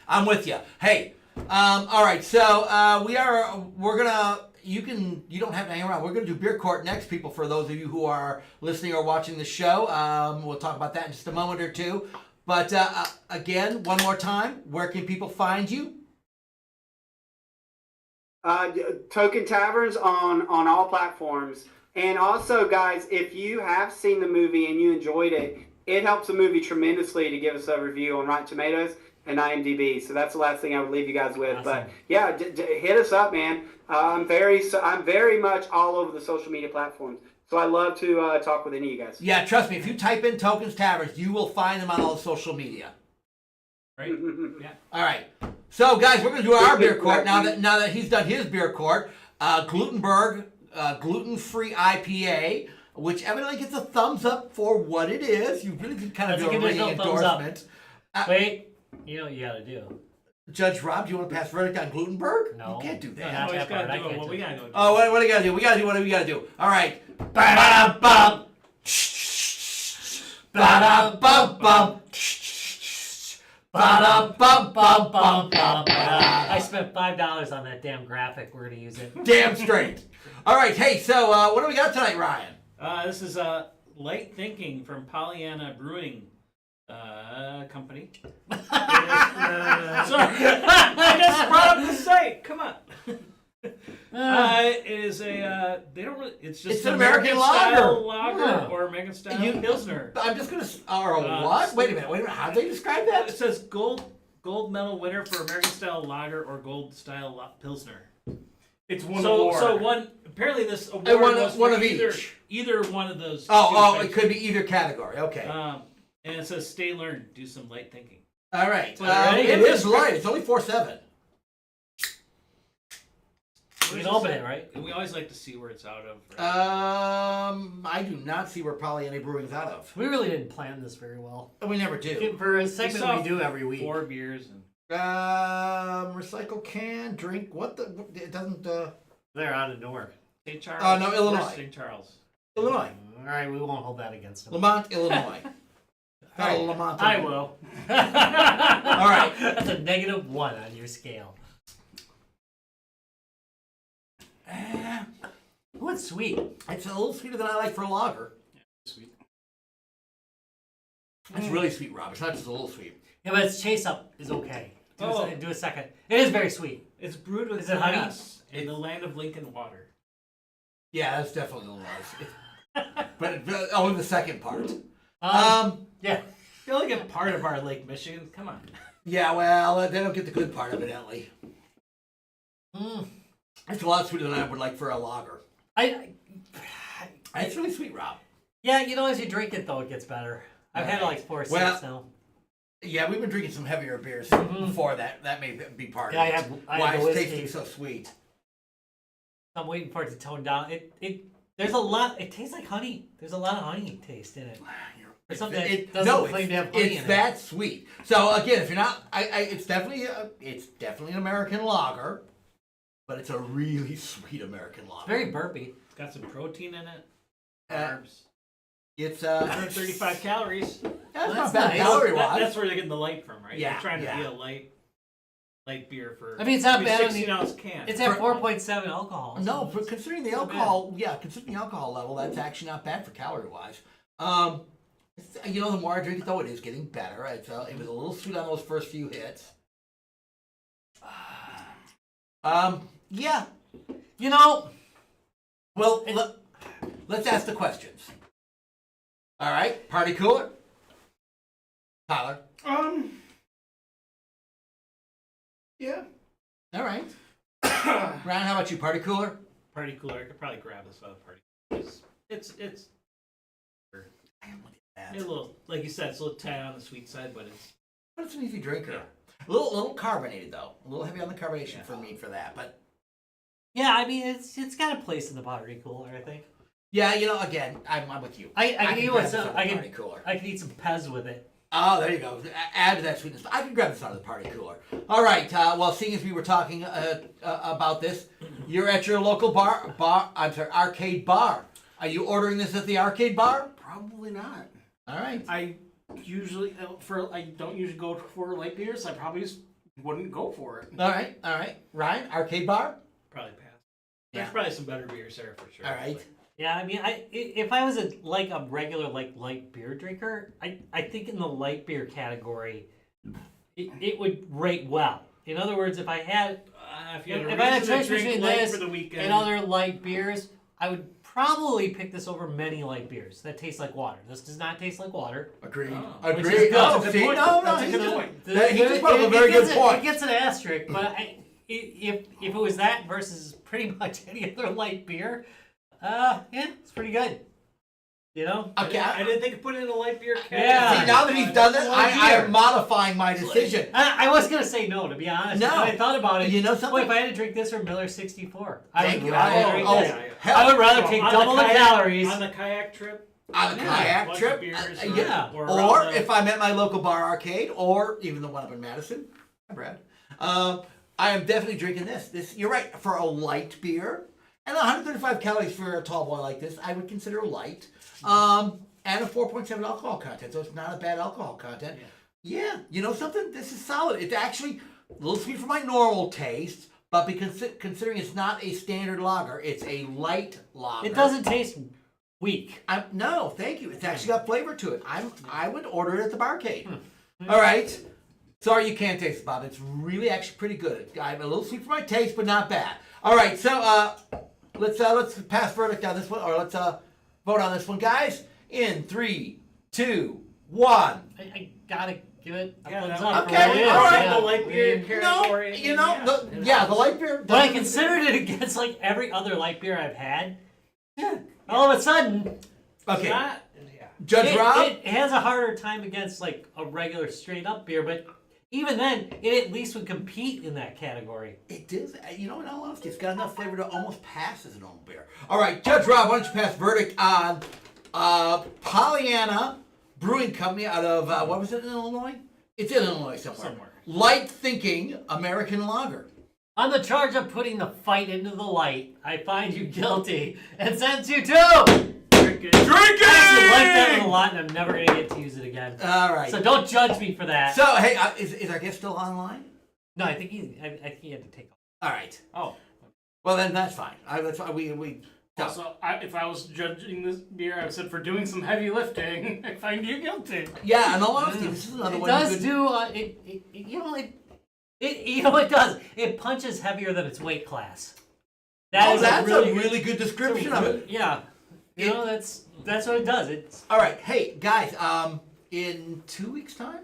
I'm with you. Hey, all right. So you don't have to hang around. We're gonna do Beer Court next, people. For those of you who are listening or watching the show, we'll talk about that in just a moment or two. But again, one more time, where can people find you? Token Taverns on all platforms. And also, guys, if you have seen the movie and you enjoyed it, it helps the movie tremendously to give us a review on Rotten Tomatoes and IMDb. So that's the last thing I would leave you guys with. Awesome. But yeah, hit us up, man. I'm very much all over the social media platforms. So I love to talk with any of you guys. Yeah, trust me. If you type in Tokens Taverns, you will find them on all the social media. Right? Yeah. All right. So, guys, we're going to do our beer court now that he's done his beer court. Glutenberg, gluten-free IPA, which evidently gets a thumbs up for what it is. You really did kind of do a ringing endorsement. Wait, you know what you got to do. Judge Rob, do you want to pass verdict on Glutenberg? No. You can't do that. Not that part. I What can't we do gotta do? Oh, what do you got to do? What do we got to do? All right. Ba-da-bum. Ba-da-bum-bum. Ba-da-bum-bum-bum. I spent $5 on that damn graphic. We're going to use it. Damn straight. All right. Hey, so what do we got tonight, Ryan? This is Light Thinking from Pollyanna Brewing Company. Sorry, I just brought up the site. Come on. It is a they don't really. It's just It's an American style lager. lager or American style pilsner. I'm just gonna. Or what? Wait a minute. How'd they describe that? It says gold medal winner for American style lager or gold style pilsner. It's one So award. one apparently this award was one for of either one of those. Oh, it could be either category. Okay. And it says stay learn, do some light thinking. All right. Well, It is light. It's only 4.7. You can open it, right? And we always like to see where it's out of. Right? I do not see where Pollyanna Brewing's out of. We really didn't plan this very well. We never do. For a segment saw we do every week. 4 beers. And... Recycle can drink. What the? It doesn't. They're out of nowhere. St. Charles. Oh, no, Illinois. Where's St. Charles. Illinois. All right, we won't hold that against them. Lamont, Illinois. Not a Lamont. I will. All right. That's a -1 on your scale. Oh, it's sweet. It's a little sweeter than I like for a lager. Sweet. It's really sweet, Rob. It's not just a little sweet. Yeah, but its chase up is okay. Do Oh. a second. It is very sweet. It's brewed with Is it honey? grass in the land of Lincoln water. Yeah, that's definitely a little nice. But only the second part. Yeah. You only get part of our Lake Michigan. Come on. Yeah, well, they don't get the good part, evidently. It's a lot sweeter than I would like for a lager. It's really sweet, Rob. Yeah, as you drink it, though, it gets better. I've had like 4 or 6 now. Yeah, we've been drinking some heavier beers before that. That may be part Yeah, of it. Why the it's whiskey. tasting so sweet. I'm waiting for it to tone down. There's a lot. It tastes like honey. There's a lot of honey taste in it. For something that doesn't claim to have honey in it. It's that sweet. So again, if you're not, it's definitely an American lager, but it's a really sweet American lager. It's very burpy. It's got some protein in it. Uh, Carbs. It's 135 calories. That's Well, not that's bad nice. calorie wise. That's where they're getting the light from, right? Yeah, They're trying to yeah. be a light beer for. I mean, it's not bad on 16 the- ounce can. It's at 4.7 alcohol. No, but considering the alcohol, considering the alcohol level, that's actually not bad for calorie wise. The more I drink it, though, it is getting better. It was a little sweet on those first few hits. Yeah. Well, let's ask the questions. All right, party cooler. Tyler. Yeah. All right. Ryan, how about you? Party cooler. Party cooler. I could probably grab this other party. It's a little, like you said, it's a little tad on the sweet side, but It's an easy drinker. Yeah. A little carbonated though. A little heavy on the carbonation for me for that, but. Yeah, I mean, it's got a place in the pottery cooler, I think. Yeah, again, I'm with you. I can eat grab with this some. out of the party cooler. I can eat some Pez with it. Oh, there you go. Add to that sweetness. I can grab this out of the party cooler. All right. Well, seeing as we were talking about this, you're at your local arcade bar. Are you ordering this at the arcade bar? Probably not. All right. I don't usually go for light beers. I probably just wouldn't go for it. All right. Ryan, arcade bar. probably pass. There's Yeah. probably some better beers there for sure. All right. but- Yeah, I mean, if I was a regular light beer drinker, I think in the light beer category, it would rate well. In other words, if I had if you had if I had a reason to choice drink between light this for the weekend, and other light beers, I would probably pick this over many light beers that taste like water. This does not taste like water. Agreed. Oh. Which is Agreed. good. Oh, That's a see, good point. no, That's a he's good just- point. he just brought up a very good point. It gets an asterisk, but if it was that versus pretty much any other light beer, yeah, it's pretty good. You know? Okay. I didn't think of putting it in a light beer can. Yeah. See, now that he's done this, Light I beer. am modifying my decision. I was gonna say no, to be honest. No. But I thought about it. You know something? Boy, if I had to drink this or Miller 64, I Thank would you. rather drink Oh, this. yeah. hell. I would rather take On double the kayak- calories. on the kayak trip. On a Yeah, kayak bunch trip, of beers yeah. or Or around the- if I'm at my local bar arcade, or even the one up in Madison, Brad, I am definitely drinking this. You're right, for a light beer, and 135 calories for a tall boy like this, I would consider light. And a 4.7 alcohol content, so it's not a bad alcohol content. Yeah, you know something? This is solid. It's actually a little sweet for my normal taste, but because considering it's not a standard lager, it's a light lager. It doesn't taste weak. No, thank you. It's actually got flavor to it. I would order it at the barcade. All right. Sorry you can't taste it, Bob. It's really actually pretty good. I'm a little sweet for my taste, but not bad. All right, so let's pass verdict on this one, or let's vote on this one, guys. In 3, 2, 1. I gotta give it a Yeah, thumbs that up. was- for what okay, it is, all right. yeah. The light beer I mean, category. The light beer. When I considered it against every other light beer I've had, all of a sudden, Okay, Yeah. Judge Rob. it has a harder time against a regular straight up beer, but even then, it at least would compete in that category. It does. In all honesty, it's got enough flavor to almost pass as a normal beer. All right, Judge Rob, why don't you pass verdict on Pollyanna Brewing Company out of, what was it in Illinois? It's in Illinois somewhere. Light Thinking American Lager. On the charge of putting the fight into the light, I find you guilty and sentence you to Drinking. I actually like that one a lot, and I'm never gonna get to use it again. All right. So don't judge me for that. So, hey, is our guest still online? No, I think he had to take off. All right. Oh. Well, then that's fine. That's why we. Also, if I was judging this beer, I would said for doing some heavy lifting, I find you guilty. Yeah, in all honesty, this is another It one. does you could- do it does. It punches heavier than its weight class. That's that's a really good description of it. Yeah. That's what it does. It's All right, hey guys. In 2 weeks' time.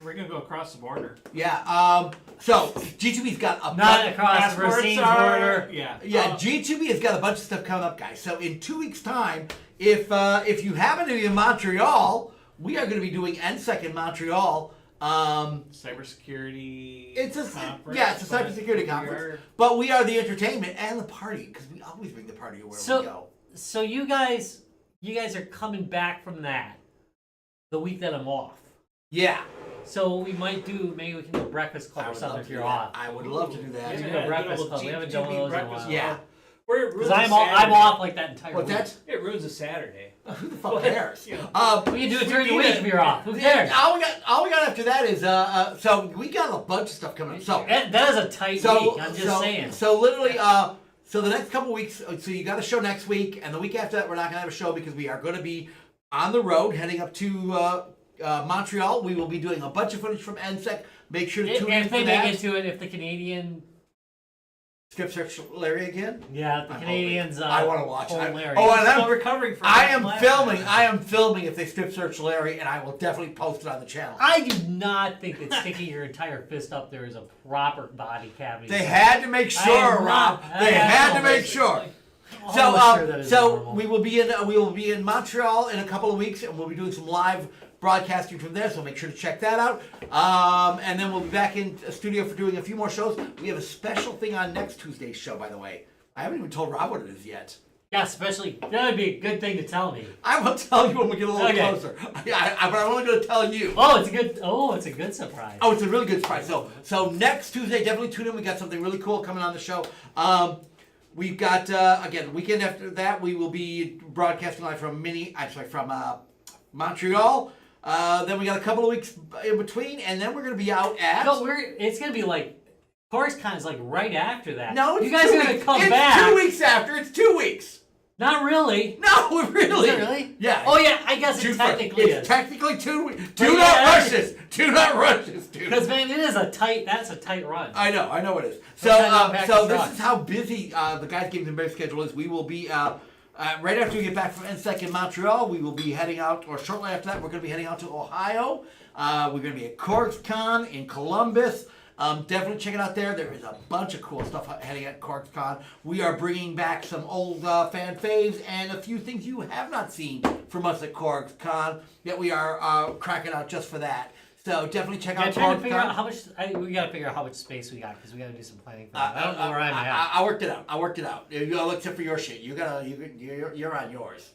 We're gonna go across the border. Yeah. So G2B's got a not across the Passports Racines are- border. Yeah. Yeah, G2B has got a bunch of stuff coming up, guys. So in 2 weeks' time, if you happen to be in Montreal, we are going to be doing NSEC in Montreal. Cybersecurity. It's a conference, it's a but cybersecurity we conference, are- but we are the entertainment and the party because we always bring the party where we go. So you guys you guys are coming back from that the week that I'm off. Yeah. So what we might do, maybe we can do a breakfast club I or would something love if to you're do that. off. I would love to do that. We Yeah. can do a breakfast club. We haven't done one of those in a breakfast while. Yeah. Where it ruins Because I'm, a Saturday. I'm off like that entire What's week. that? It ruins a Saturday. Who the fuck cares? Yeah. We can do it during the need week it. if you're off. Who cares? All we got after that is so we got a bunch of stuff coming up. So That is a tight so week. I'm just saying. So literally so the next couple weeks, so you got a show next week, and the week after that we're not gonna have a show because we are going to be on the road heading up to Montreal. We will be doing a bunch of footage from NSEC. Make sure to tune in If for they that. make it to it, if the Canadian, Strip search Larry again. yeah, if the I'm Canadians, hoping. I want to watch it. Larry. Oh, and Still I'm recovering from I that am last filming. time. I am filming if they strip search Larry, and I will definitely post it on the channel. I do not think that sticking your entire fist up there is a proper body cavity. They had to make I sure, am Rob. not- They I am had to almost- make sure. almost So, sure that is so normal. we will be in Montreal in a couple of weeks, and we'll be doing some live broadcasting from there. So make sure to check that out. And then we'll be back in a studio for doing a few more shows. We have a special thing on next Tuesday's show, by the way. I haven't even told Rob what it is yet. Yeah, especially that would be a good thing to tell me. I will tell you when we get a little Okay. closer. But I'm only going to tell you. Oh, it's a good surprise. Oh, it's a really good surprise. So next Tuesday, definitely tune in. We got something really cool coming on the show. We've got again the weekend after that. We will be broadcasting live from Montreal. Then we got a couple of weeks in between, and then we're going to be out at. No, it's gonna be like CorusCon is like right after that. No, it's you guys 2 are gonna weeks. come It's back. 2 weeks after. It's 2 weeks. Not really. No, really. Is it really? Yeah. Oh yeah, I guess June it 1st. technically It's is. technically 2 weeks. But Do not yeah, rush this. Do not rush this, dude. Because man, it is that's a tight run. I know it is. Sometimes I'm back So to this truck. is how busy the Guys Games and Bears schedule is. We will be right after we get back from NSEC in Montreal. We will be heading out, or shortly after that, we're going to be heading out to Ohio. We're going to be at CorksCon in Columbus. Definitely check it out there. There is a bunch of cool stuff heading at CorksCon. We are bringing back some old fan faves and a few things you have not seen from us at CorksCon that we are cracking out just for that. So definitely check Yeah, out trying to figure out CorksCon. how much. We gotta figure out how much space we got because we gotta do some planning. For that. I don't know where I'm at. I worked it out. You know, except for your shit. You're on yours.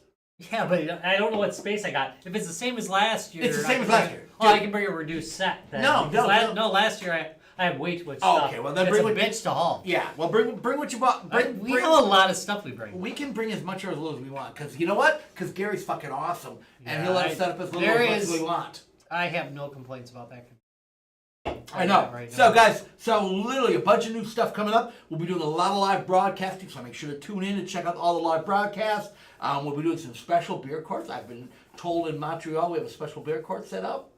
Yeah, but I don't know what space I got. If it's the same as last year, It's the same I as can last bring- year. Oh, I can bring a reduced set. Then. No, Because no. last year I had way too much Oh, stuff. okay, well, then it's bring a what- bitch to haul. Yeah. Well, bring what you bought. We have a lot of stuff we bring. We can bring as much or as little as we want. Because you know what? Because Gary's fucking awesome, and Yeah, he'll let us set up as little there as much as is- we want. I have no complaints about that. I know. Right So, now. guys, literally a bunch of new stuff coming up. We'll be doing a lot of live broadcasting, so make sure to tune in and check out all the live broadcasts. We'll be doing some special beer courts. I've been told in Montreal we have a special beer court set up.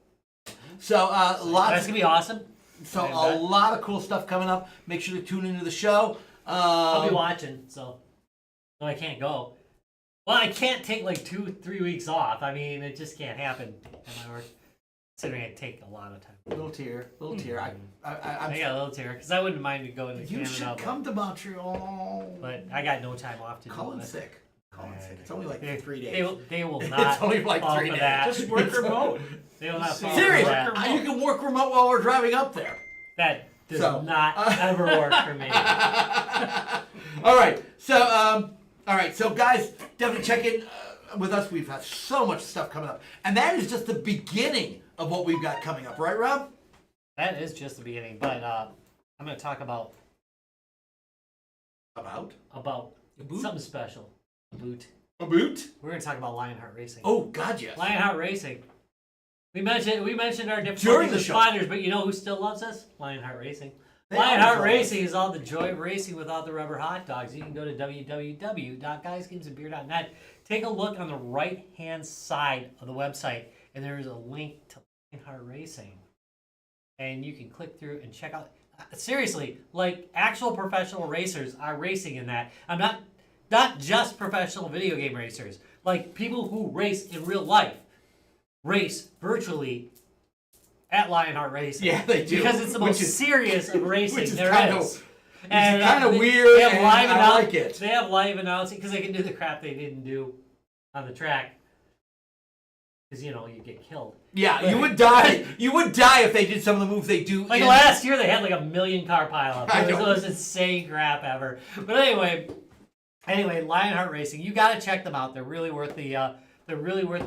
So, lots. That's gonna be awesome. So I a bet. lot of cool stuff coming up. Make sure to tune into the show. I'll be watching, so no, I can't go. Well, I can't take like 2-3 weeks off. I mean, it just can't happen at my work. Considering it take a lot of time. Little tear. I I got a little tear because I wouldn't mind going to you Canada. should come to Montreal. But I got no time off to do Colin's it. sick. Colin's sick. It's only like They- 3 days. They will It's not. only like fall 3 for days. That. Just work remote. They will not fall for Seriously, that. you can work remote while we're driving up there. That does So- not ever work for me. All right. So guys, definitely check in with us. We've got so much stuff coming up, and that is just the beginning of what we've got coming up, right, Rob? That is just the beginning, but I'm going to talk about About boot? something special. A boot. a boot? We're going to talk about Lionheart Racing. Oh God, yes. Lionheart Racing. We mentioned our different During the show. spiders, but you know who still loves us? Lionheart Racing. They Lionheart always love us. Racing is all the joy of racing without the rubber hot dogs. You can go to www.guysgamesandbeer.net. Take a look on the right-hand side of the website, and there is a link to Lionheart Racing. And you can click through and check out. Seriously, like actual professional racers are racing in that. I'm not just professional video game racers. Like people who race in real life race virtually at Lionheart Racing. Yeah, they do. Because it's the most serious of racing which is there kind is. of weird. They have and live I like it. They have live announcing because they can do the crap they didn't do on the track. Because you get killed. Yeah, you would die. You would die if they did some of the moves they do. Like in- last year, they had like 1 million car pileup. I It was know. the most insane crap ever. But anyway, Anyway, Lionheart Racing, you got to check them out. They're really worth the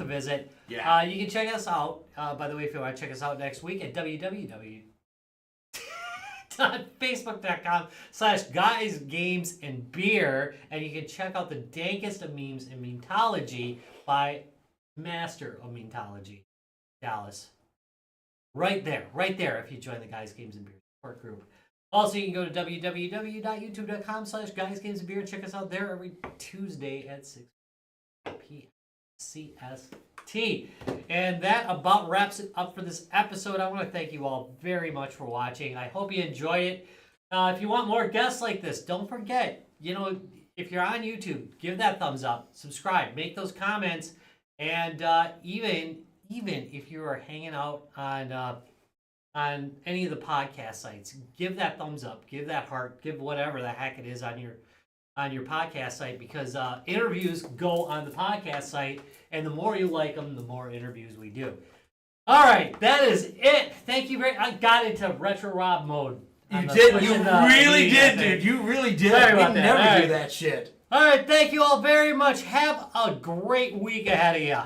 visit. Yeah. You can check us out. By the way, if you want to check us out next week at www.facebook.com/guysgamesandbeer, and you can check out the dankest of memes and memeology by Master of Memeology, Dallas. Right there. If you join the Guys Games and Beer support group. Also, you can go to www.youtube.com/guysgamesandbeer and check us out there every Tuesday at 6 p.m. CST. And that about wraps it up for this episode. I want to thank you all very much for watching. I hope you enjoy it. If you want more guests like this, don't forget, if you're on YouTube, give that thumbs up, subscribe, make those comments, and even if you are hanging out on any of the podcast sites, give that thumbs up, give that heart, give whatever the heck it is on your podcast site, because interviews go on the podcast site, and the more you like them, the more interviews we do. All right, that is it. Thank you very much. I got into Retro Rob mode. You did. You really did, dude. You really did. Sorry We about that. never All do right. that shit. All right, thank you all very much. Have a great week ahead of you.